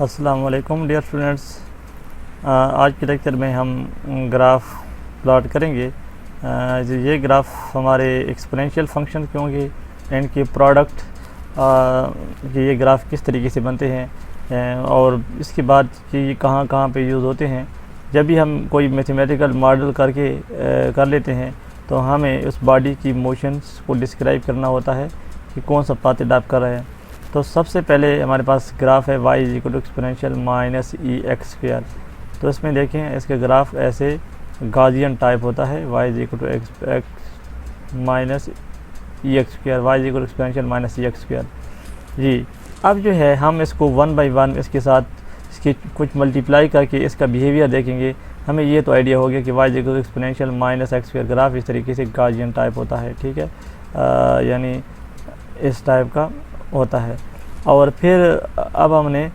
अस्सलाम वालेकुम dear students. आज के लेक्चर में हम ग्राफ प्लॉट करेंगे। जो ये ग्राफ हमारे एक्सपोनेंशियल फंक्शन के होंगे, इनके प्रोडक्ट कि ये ग्राफ किस तरीके से बनते हैं और इसके बाद कि ये कहाँ कहाँ पे यूज़ होते हैं। जब भी हम कोई मैथमेटिकल मॉडल करके कर लेते हैं तो हमें उस बॉडी की मोशंस को डिस्क्राइब करना होता है कि कौन सा पाथ अडॉप्ट कर रहे हैं। तो सबसे पहले हमारे पास ग्राफ है y is equal to exponential minus e x square. तो इसमें देखें इसका ग्राफ ऐसे गाजियन टाइप होता है, y is equal to x minus e x square, y is equal to exponential minus e x square. जी, अब जो है हम इसको 1 बाई 1 इसके साथ इसकी कुछ मल्टीप्लाई करके इसका बिहेवियर देखेंगे। हमें ये तो आइडिया हो गया कि y is equal to exponential minus x square graph इस तरीके से गाजियन टाइप होता है, ठीक है, यानी इस टाइप का होता है। और फिर अब हमने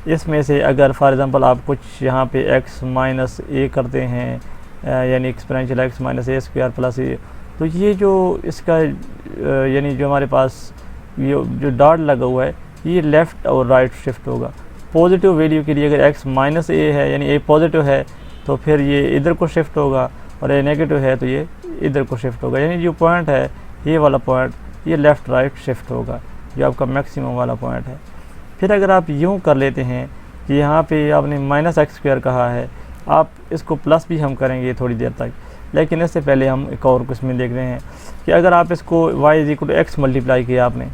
इसमें से अगर फॉर एग्ज़ाम्पल आप कुछ यहाँ पे x माइनस ए करते हैं, यानी एक्सपोनेंशियल x माइनस ए स्क्वायर प्लस ए, तो ये जो इसका यानी जो हमारे पास ये जो डॉट लगा हुआ है ये लेफ़्ट और राइट शिफ्ट होगा। पॉजिटिव वैल्यू के लिए अगर x माइनस ए है यानी ए पॉजिटिव है तो फिर ये इधर को शिफ्ट होगा, और ए नेगेटिव है तो ये इधर को शिफ्ट होगा। यानी जो पॉइंट है ये वाला पॉइंट ये लेफ़्ट राइट शिफ्ट होगा, जो आपका मैक्सिमम वाला पॉइंट है। फिर अगर आप यूँ कर लेते हैं कि यहाँ पे आपने माइनस एक्स स्क्वायर कहा है, आप इसको प्लस भी हम करेंगे थोड़ी देर तक, लेकिन इससे पहले हम एक और कुछ में देख रहे हैं कि अगर आप इसको y is equal to x multiply किया आपने,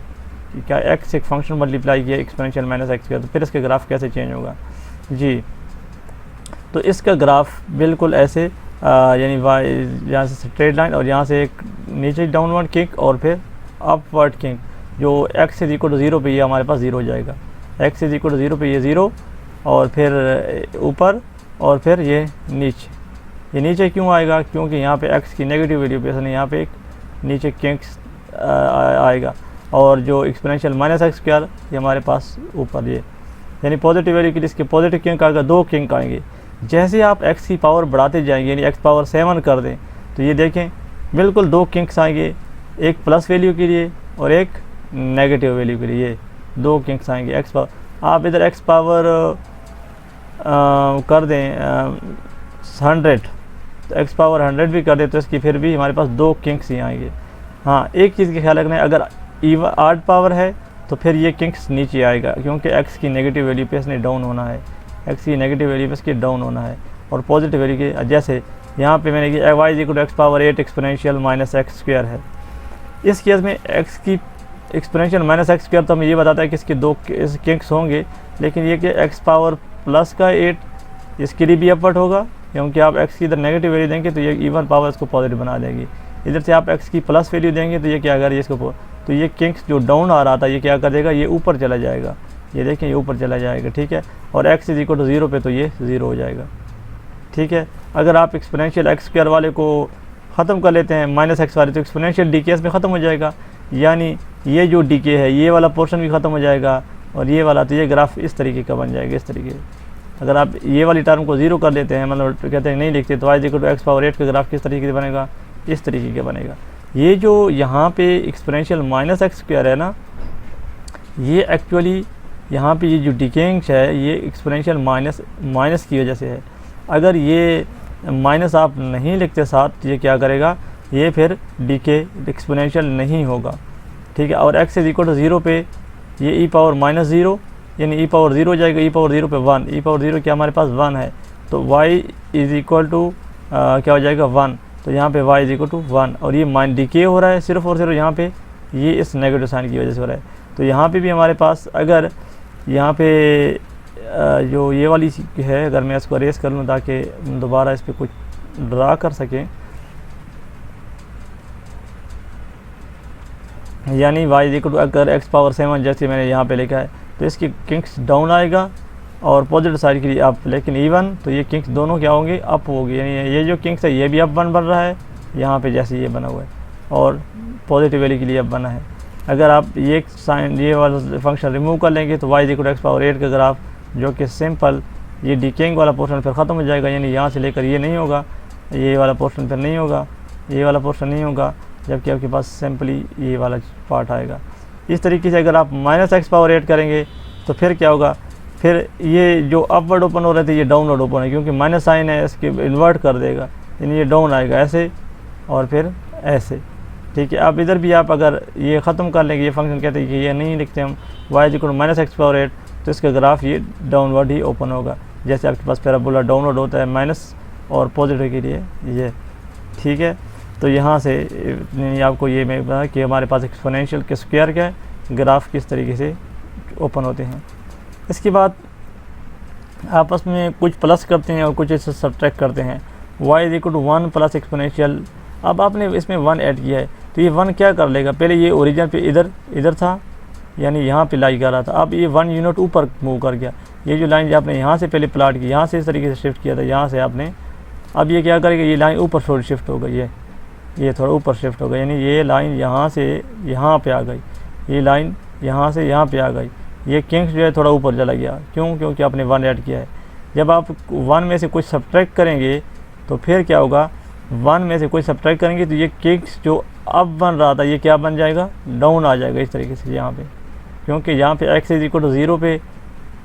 कि क्या x एक फंक्शन मल्टीप्लाई किया एक्सपोनेंशियल माइनस एक्स स्क्वायर, तो फिर इसका ग्राफ कैसे चेंज होगा। जी, तो इसका ग्राफ बिल्कुल ऐसे यानी y यहाँ से स्ट्रेट लाइन और यहाँ से एक नीचे डाउनवर्ड किक और फिर अपवर्ड किक, जो x इज इक्वल टू 0 पे ये हमारे पास 0 हो जाएगा। x इज इक्वल टू 0 पे ये 0 और फिर ऊपर और फिर ये नीचे क्यों आएगा, क्योंकि यहाँ पे x की नेगेटिव वैल्यू पे इसने यहाँ पे एक नीचे किंक्स आएगा, और जो एक्सपोनेंशियल माइनस एक्स स्क्वायर ये हमारे पास ऊपर ये, यानी पॉजिटिव वैल्यू के लिए इसके पॉजिटिव किंक आएगा, 2 किंक आएंगे। जैसे आप x की पावर बढ़ाते जाएंगे यानी x पावर 7 कर दें तो ये देखें बिल्कुल 2 किंक्स आएंगे, एक प्लस वैल्यू के लिए और एक नेगेटिव वैल्यू के लिए, 2 किंक्स आएंगे। x पावर आप इधर x पावर कर दें 100, तो x पावर 100 भी कर दें तो इसकी फिर भी हमारे पास 2 किंक्स ही आएंगे। हाँ, एक चीज़ का ख्याल रखना है, अगर इवन आड पावर है तो फिर ये किंक्स नीचे आएगा, क्योंकि x की नेगेटिव वैल्यू पे इसने डाउन होना है, x की नेगेटिव वैल्यू पे इसकी डाउन होना है, और पॉजिटिव वैल्यू के जैसे यहाँ पे मैंने कि y is equal to x power 8 exponential minus x square है। इस केस में x की एक्सपोनेंशियल माइनस एक्स स्क्वायर तो हमें ये बताता है कि इसके 2 किंक्स होंगे, लेकिन ये कि x पावर प्लस का 8 इसके लिए भी अपवर्ड होगा, क्योंकि आप x की इधर नेगेटिव वैल्यू देंगे तो ये इवन पावर इसको पॉजिटिव बना देगी। इधर से आप x की प्लस वैल्यू देंगे तो ये क्या करेगा इसको, तो ये किंक्स जो डाउन आ रहा था ये क्या कर देगा, ये ऊपर चला जाएगा, ये देखें ये ऊपर चला जाएगा, ठीक है, और x इज इक्वल टू 0 पे तो ये 0 हो जाएगा, ठीक है। अगर आप एक्सपोनेंशियल एक्स स्क्वायर वाले को ख़त्म कर लेते हैं माइनस एक्स वाले, तो एक्सपोनेंशियल डी के में ख़त्म हो जाएगा, यानी ये जो डी के है ये वाला पोर्शन भी ख़त्म हो जाएगा, और ये वाला, तो ये ग्राफ इस तरीके का बन जाएगा, इस तरीके। अगर आप ये वाली टर्म को 0 कर देते हैं, मतलब कहते हैं नहीं लिखते, तो y equal to x power 8 का ग्राफ किस तरीके से बनेगा, इस तरीके का बनेगा। ये जो यहाँ पे एक्सपोनेंशियल माइनस एक्स स्क्वायर है ना, ये एक्चुअली यहाँ पे ये जो डिकेइंग है ये एक्सपोनेंशियल माइनस की वजह से है। अगर ये माइनस आप नहीं लिखते साथ तो ये क्या करेगा, ये फिर डीके एक्सपोनेंशियल नहीं होगा, ठीक है। और x इज इक्वल टू 0 पे ये e पावर माइनस 0 यानी e पावर 0 हो जाएगा, e पावर 0 पे 1, e पावर 0 क्या हमारे पास 1 है, तो y इज इक्वल टू क्या हो जाएगा 1, तो यहाँ पे y इज इक्वल टू 1, और ये माइन डीके हो रहा है सिर्फ और सिर्फ यहाँ पे ये इस नेगेटिव साइन की वजह से हो रहा है। तो यहाँ पे भी हमारे पास अगर यहाँ पे जो ये वाली है, अगर मैं इसको अरेज कर लूँ ताकि दोबारा इस पर कुछ ड्रा कर सकें, यानी y इज इक्वल टू अगर x पावर 7 जैसे मैंने यहाँ पे लिखा है तो इसकी किंक्स डाउन आएगा और पॉजिटिव साइड के लिए अप, लेकिन इवन तो ये किंक्स दोनों क्या होंगे, अप होगी, यानी ये जो किंक्स है ये भी अप बन रहा है यहाँ पे जैसे ये बना हुआ है, और पॉजिटिव वैल्यू के लिए अप बना है। अगर आप ये साइन ये वाला फंक्शन रिमूव कर लेंगे तो y is equal to x power 8 का ग्राफ जो कि सिंपल ये डिकेइंग वाला पोर्शन फिर ख़त्म हो जाएगा, यानी यहाँ से लेकर ये नहीं होगा, ये वाला पोर्शन फिर नहीं होगा, ये वाला पोर्शन नहीं होगा, जबकि आपके पास सिंपली ये वाला पार्ट आएगा। इस तरीके से अगर आप माइनस एक्स पावर 8 करेंगे तो फिर क्या होगा, फिर ये जो अपवर्ड ओपन हो रहे थे ये डाउनवर्ड ओपन है, क्योंकि माइनस साइन है इसके इन्वर्ट कर देगा, यानी ये डाउन आएगा ऐसे और फिर ऐसे। ठीक है, अब इधर भी आप अगर ये ख़त्म कर लेंगे, ये फंक्शन कहते हैं कि ये नहीं लिखते हम y = -x⁴, तो इसका ग्राफ ये डाउनवर्ड ही ओपन होगा। जैसे आपके पास पैराबोला डाउनवर्ड होता है माइनस और पॉजिटिव के लिए ये। ठीक है, तो यहाँ से आपको ये मैं बता कि हमारे पास एक्सपोनेंशियल के स्क्वायर क्या है, ग्राफ किस तरीके से ओपन होते हैं। इसके बाद आपस में कुछ प्लस करते हैं और कुछ इससे सब्ट्रैक्ट करते हैं। y = 1 + एक्सपोनेंशियल, अब आपने इसमें 1 ऐड किया है तो ये 1 क्या कर लेगा, पहले ये ओरिजिन पे इधर था, यानी यहाँ पे लाई कर रहा था, अब ये 1 यूनिट ऊपर मूव कर गया। ये जो लाइन आपने यहाँ से पहले प्लाट की, यहाँ से इस तरीके से शिफ्ट किया था, यहाँ से आपने, अब ये क्या करेगा, ये लाइन ऊपर थोड़ी शिफ्ट हो गई, ये थोड़ा ऊपर शिफ्ट हो गई, यानी ये लाइन यहाँ से यहाँ पे आ गई, ये लाइन यहाँ से यहाँ पे आ गई, ये किंग्स जो है थोड़ा ऊपर चला गया। क्यों? क्योंकि आपने 1 ऐड किया है। जब आप 1 में से कुछ सब्ट्रैक्ट करेंगे तो फिर क्या होगा, 1 में से कुछ सब्ट्रैक्ट करेंगे तो ये किंग्स जो अब बन रहा था ये क्या बन जाएगा, डाउन आ जाएगा इस तरीके से यहाँ पे, क्योंकि यहाँ पे x = 0 पे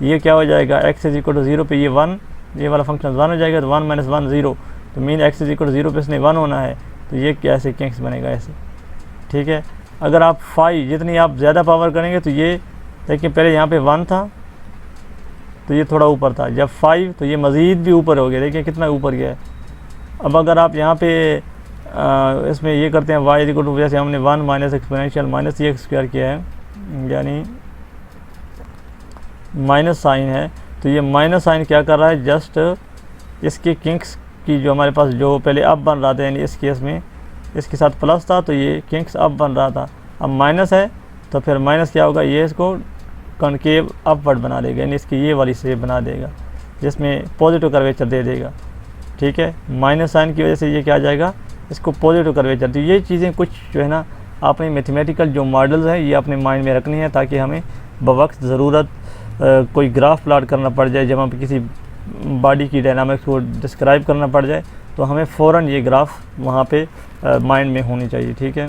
ये क्या हो जाएगा, x = 0 पे ये 1, ये वाला फंक्शन 1 हो जाएगा, तो 1 - 1 0, तो मीन x = 0 पे इसने 1 होना है, तो ये कैसे किंग्स बनेगा ऐसे। ठीक है, अगर आप 5 जितनी आप ज़्यादा पावर करेंगे तो ये देखिए, पहले यहाँ पे 1 था तो ये थोड़ा ऊपर था, जब 5 तो ये मज़ीद भी ऊपर हो गया, देखिए कितना ऊपर गया है। अब अगर आप यहाँ पे इसमें ये करते हैं y = जैसे हमने 1 - एक्सपोनेंशियल -x² किया है, यानी माइनस साइन है, तो ये माइनस साइन क्या कर रहा है, जस्ट इसके किंग्स की जो हमारे पास जो पहले अब बन रहा था, यानी इस केस में इसके साथ प्लस था तो ये किंग्स अब बन रहा था, अब माइनस है तो फिर माइनस क्या होगा, ये इसको कनकेव अपवर्ड बना देगा, यानी इसकी ये वाली शेप बना देगा जिसमें पॉजिटिव कर्वेचर दे देगा। ठीक है, माइनस साइन की वजह से ये क्या आ जाएगा, इसको पॉजिटिव कर्वेचर। तो ये चीज़ें कुछ जो है ना आपने मैथमेटिकल जो मॉडल्स हैं ये अपने माइंड में रखनी है, ताकि हमें बवक्त ज़रूरत कोई ग्राफ प्लॉट करना पड़ जाए, जब हम किसी बॉडी की डायनामिक्स को डिस्क्राइब करना पड़ जाए तो हमें फ़ौरन ये ग्राफ वहाँ पे माइंड में होनी चाहिए। ठीक है,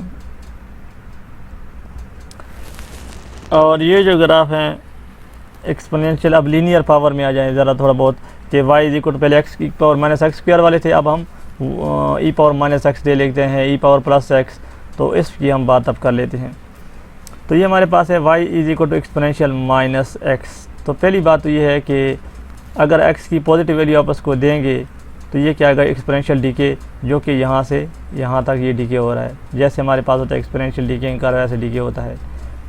और ये जो ग्राफ हैं एक्सपोनेंशियल, अब लीनियर पावर में आ जाए ज़रा थोड़ा बहुत, कि y = पहले x⁻− x² वाले थे, अब हम e⁻−x दे लेते हैं, e⁻+x, तो इसकी हम बात अब कर लेते हैं। तो ये हमारे पास है y = एक्सपोनेंशियल -x। तो पहली बात तो ये है कि अगर x की पॉजिटिव वैल्यू आप उसको देंगे तो ये क्या आएगा, एक्सपोनेंशियल डीके, जो कि यहाँ से यहाँ तक ये डीके हो रहा है, जैसे हमारे पास होता है एक्सपोनेंशियल डीके कर रहा है, ऐसे डीके होता है।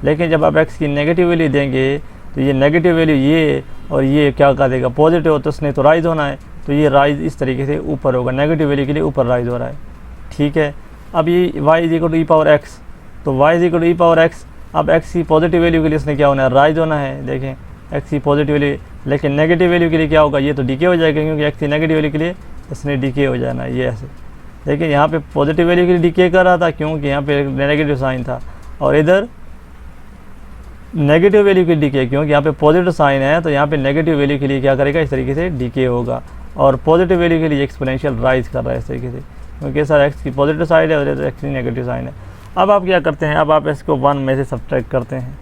लेकिन जब आप x की नेगेटिव वैल्यू देंगे तो ये नेगेटिव वैल्यू ये और ये क्या कर देगा, पॉजिटिव हो तो उसने तो राइज होना है, तो ये राइज इस तरीके से ऊपर होगा, नेगेटिव वैल्यू के लिए ऊपर राइज हो रहा है। ठीक है, अब ये y = e⁻x, तो y = e⁻x, अब x की पॉजिटिव वैल्यू के लिए इसने क्या होना है, राइज होना है। देखें x की पॉजिटिव वैल्यू, लेकिन नेगेटिव वैल्यू के लिए क्या होगा, ये तो डीके हो जाएगा, क्योंकि x की नेगेटिव वैल्यू के लिए इसने डीके हो जाना है, ये ऐसे। लेकिन यहाँ पे पॉजिटिव वैल्यू के लिए डीके कर रहा था, क्योंकि यहाँ पे नेगेटिव साइन था, और इधर नेगेटिव वैल्यू के डीके, क्योंकि यहाँ पे पॉजिटिव साइन है, तो यहाँ पे नेगेटिव वैल्यू के लिए क्या करेगा, इस तरीके से डीके होगा, और पॉजिटिव वैल्यू के लिए एक्सपोनेंशियल राइज कर रहा है इस तरीके से, क्योंकि सर x की पॉजिटिव साइड है और इधर x की नेगेटिव साइन है। अब आप क्या करते हैं, अब आप इसको 1 में से सब्ट्रैक्ट करते हैं।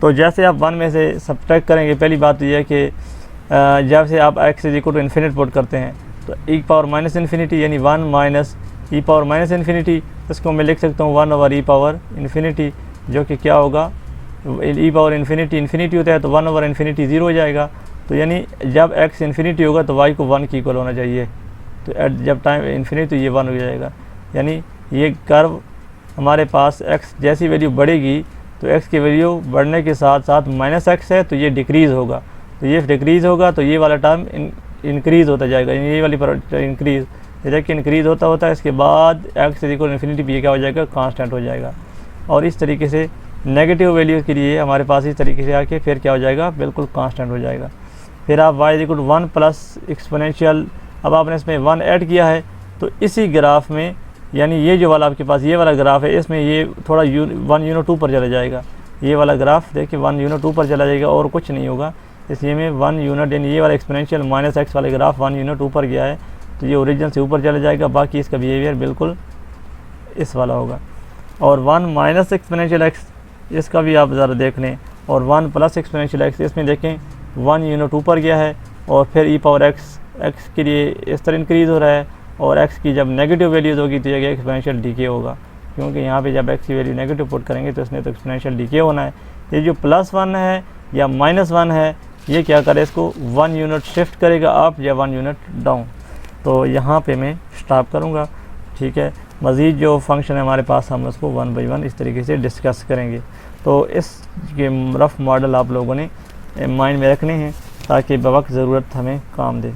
तो जैसे आप 1 में से सब्ट्रैक्ट करेंगे, पहली बात तो यह है कि जब से आप x = पुट करते हैं तो e⁻∞, यानी 1 - e⁻∞, इसको मैं लिख सकता हूँ 1/e⁻∞, जो कि क्या होगा, e⁻∞ होता है तो 1/∞ 0 हो जाएगा। तो यानी जब x इन्फिनिटी होगा तो y को 1 की इक्वल होना चाहिए, तो जब टाइम इन्फिनिटी तो ये 1 हो जाएगा। यानी ये कर्व हमारे पास x जैसी वैल्यू बढ़ेगी तो x की वैल्यू बढ़ने के साथ साथ -x है तो ये डिक्रीज़ होगा, तो ये डिक्रीज़ होगा तो ये वाला टर्म इंक्रीज़ होता जाएगा, ये वाली इंक्रीज़, जैसे कि इंक्रीज़ होता है, इसके बाद x = भी क्या हो जाएगा, कांस्टेंट हो जाएगा। और इस तरीके से नेगेटिव वैल्यू के लिए हमारे पास इस तरीके से आके फिर क्या हो जाएगा, बिल्कुल कांस्टेंट हो जाएगा। फिर आप y = 1 + एक्सपोनेंशियल, अब आपने इसमें 1 ऐड किया है, तो इसी ग्राफ में, यानी ये जो वाला आपके पास ये वाला ग्राफ है, इसमें ये थोड़ा 1 यूनिट ऊपर चला जाएगा, ये वाला ग्राफ देखिए 1 यूनिट ऊपर चला जाएगा और कुछ नहीं होगा, इसलिए में 1 यूनिट, यानी ये वाला एक्सपोनेंशियल -x वाले ग्राफ 1 यूनिट ऊपर गया है तो ये ओरिजिन से ऊपर चला जाएगा, बाकी इसका बिहेवियर बिल्कुल इस वाला होगा। और 1 - एक्सपोनेंशियल x, इसका भी आप ज़रा देख लें, और 1 + एक्सपोनेंशियल x, इसमें देखें 1 यूनिट ऊपर गया है और फिर ई पावर एक्स के लिए इस तरह इंक्रीज़ हो रहा है, और एक्स की जब नेगेटिव वैल्यूज़ होगी तो ये एक्सपोनेंशियल डीके होगा, क्योंकि यहाँ पे जब एक्स की वैल्यू नेगेटिव पुट करेंगे तो इसमें तो एक्सपोनेंशियल डीके होना है। ये जो +1 है या -1 है, ये क्या करे, इसको 1 यूनिट शिफ्ट करेगा अप या 1 यूनिट डाउन। तो यहाँ पे मैं स्टॉप करूँगा, ठीक है। मज़ीद जो फंक्शन है हमारे पास, हम उसको 1 बाई 1 इस तरीके से डिस्कस करेंगे। तो इस के रफ़ मॉडल आप लोगों ने माइंड में रखने हैं ताकि बवक्त ज़रूरत हमें काम दे।